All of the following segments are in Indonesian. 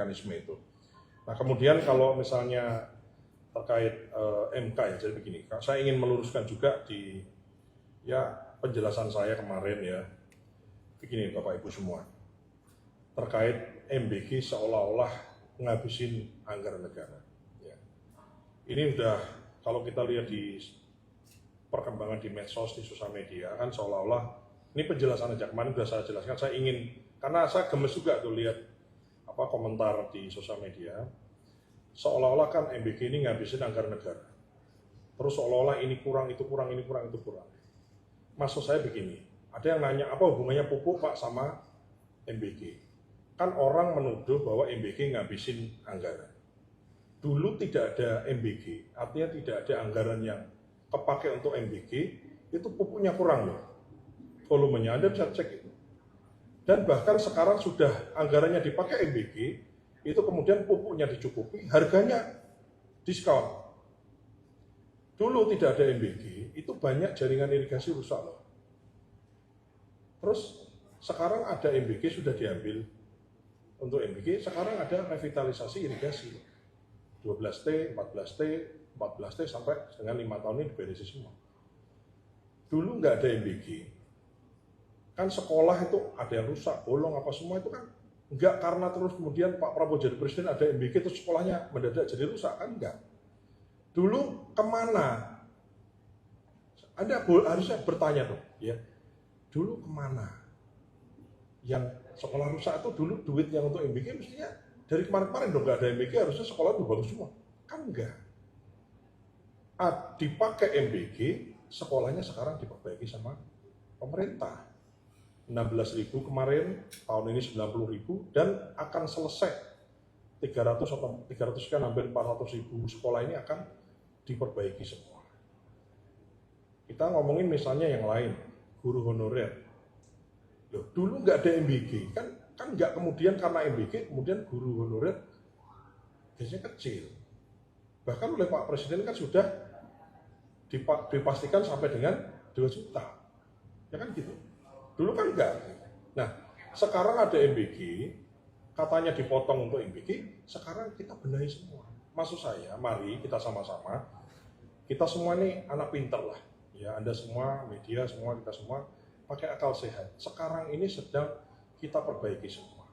mekanisme itu. Nah kemudian kalau misalnya terkait MK ya, jadi begini, saya ingin meluruskan juga di penjelasan saya kemarin ya, begini Bapak Ibu semua, terkait MBG seolah-olah ngabisin anggaran negara. Ya. Ini udah kalau kita lihat di perkembangan di medsos, di sosial media kan seolah-olah ini penjelasan aja kemarin sudah saya jelaskan. Saya ingin karena saya gemes juga tuh lihat komentar di sosial media seolah-olah kan MBG ini ngabisin anggaran negara. Terus seolah-olah ini kurang, itu kurang, ini kurang, itu kurang. Maksud saya begini, ada yang nanya apa hubungannya pupuk Pak sama MBG? Kan orang menuduh bahwa MBG ngabisin anggaran. Dulu tidak ada MBG, artinya tidak ada anggaran yang kepakai untuk MBG, itu pupuknya kurang loh. Volumenya Anda bisa cek itu. Dan bahkan sekarang sudah anggarannya dipakai MBG, itu kemudian pupuknya dicukupi, harganya diskon. Dulu tidak ada MBG, itu banyak jaringan irigasi rusak loh. Terus sekarang ada MBG sudah diambil untuk MBG, sekarang ada revitalisasi irigasi 12T, 14T, 14T sampai dengan 5 tahun ini diberesin semua. Dulu nggak ada MBG, kan sekolah itu ada yang rusak, bolong apa semua itu kan nggak karena terus kemudian Pak Prabowo jadi presiden ada MBG terus sekolahnya mendadak jadi rusak, kan enggak. Dulu kemana? Anda harusnya bertanya dong, ya. Dulu kemana? Yang sekolah rusak itu dulu duit yang untuk MBG mestinya dari kemarin-kemarin dong nggak ada MBG, harusnya sekolah itu bagus semua. Kan enggak. Dipakai MBG, sekolahnya sekarang diperbaiki sama pemerintah. 16.000 kemarin, tahun ini 90.000 dan akan selesai 300 atau 300 sekian hampir 400.000 sekolah ini akan diperbaiki semua. Kita ngomongin misalnya yang lain, guru honorer. Loh, dulu nggak ada MBG, kan nggak kemudian karena MBG kemudian guru honorer gajinya kecil. Bahkan oleh Pak Presiden kan sudah dipastikan sampai dengan 2 juta. Ya kan gitu. Dulu kan enggak. Nah, sekarang ada MBG, katanya dipotong untuk MBG, sekarang kita benahi semua. Maksud saya, mari kita sama-sama, kita semua ini anak pinter lah. Ya, Anda semua, media semua, kita semua pakai akal sehat. Sekarang ini sedang kita perbaiki semua.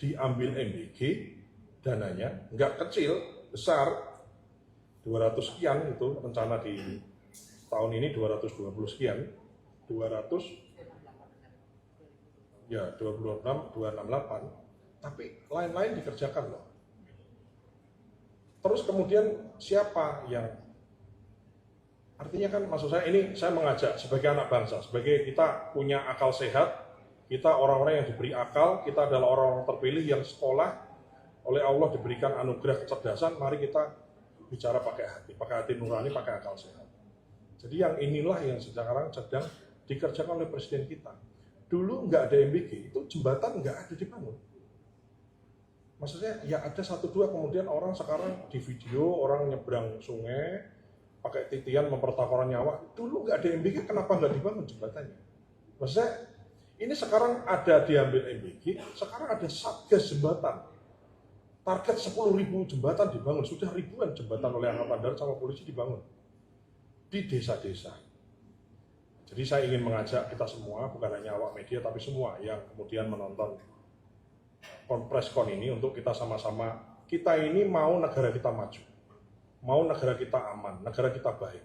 Diambil MBG, dananya, enggak kecil, besar, 200 sekian itu rencana di tahun ini 220 sekian, 268, tapi lain-lain dikerjakan loh. Terus kemudian siapa yang, artinya kan maksud saya ini saya mengajak sebagai anak bangsa, sebagai kita punya akal sehat, kita orang-orang yang diberi akal, kita adalah orang-orang terpilih yang sekolah oleh Allah diberikan anugerah kecerdasan, mari kita bicara pakai hati nurani, pakai akal sehat. Jadi yang inilah yang sekarang sedang dikerjakan oleh presiden kita. Dulu nggak ada MBG, itu jembatan nggak ada dibangun. Maksudnya ya ada 1-2 kemudian orang sekarang di video orang nyebrang sungai pakai titian mempertaruhkan nyawa. Dulu nggak ada MBG, kenapa nggak dibangun jembatannya? Maksudnya ini sekarang ada diambil MBG, sekarang ada satgas jembatan. Target 10.000 jembatan dibangun, sudah ribuan jembatan oleh Angkatan Darat sama polisi dibangun di desa-desa. Jadi saya ingin mengajak kita semua, bukan hanya awak media, tapi semua yang kemudian menonton preskon ini untuk kita sama-sama, kita ini mau negara kita maju, mau negara kita aman, negara kita baik.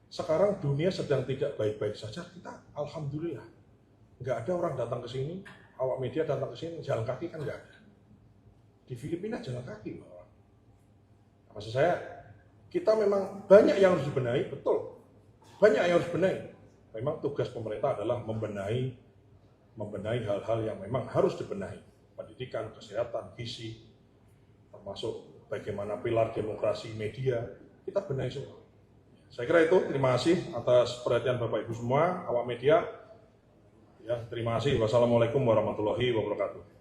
Sekarang dunia sedang tidak baik-baik saja, kita alhamdulillah. Nggak ada orang datang ke sini, awak media datang ke sini, jalan kaki kan nggak ada. Di Filipina jalan kaki. Maksud saya, kita memang banyak yang harus dibenahi, betul. Banyak yang harus dibenahi. Memang tugas pemerintah adalah membenahi hal-hal yang memang harus dibenahi. Pendidikan, kesehatan, gizi, termasuk bagaimana pilar demokrasi media, kita benahi semua. Saya kira itu, terima kasih atas perhatian Bapak Ibu semua, awak media. Ya, terima kasih. Wassalamualaikum warahmatullahi wabarakatuh.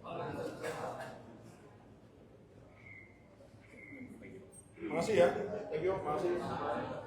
Terima kasih ya. Thank you. Terima kasih.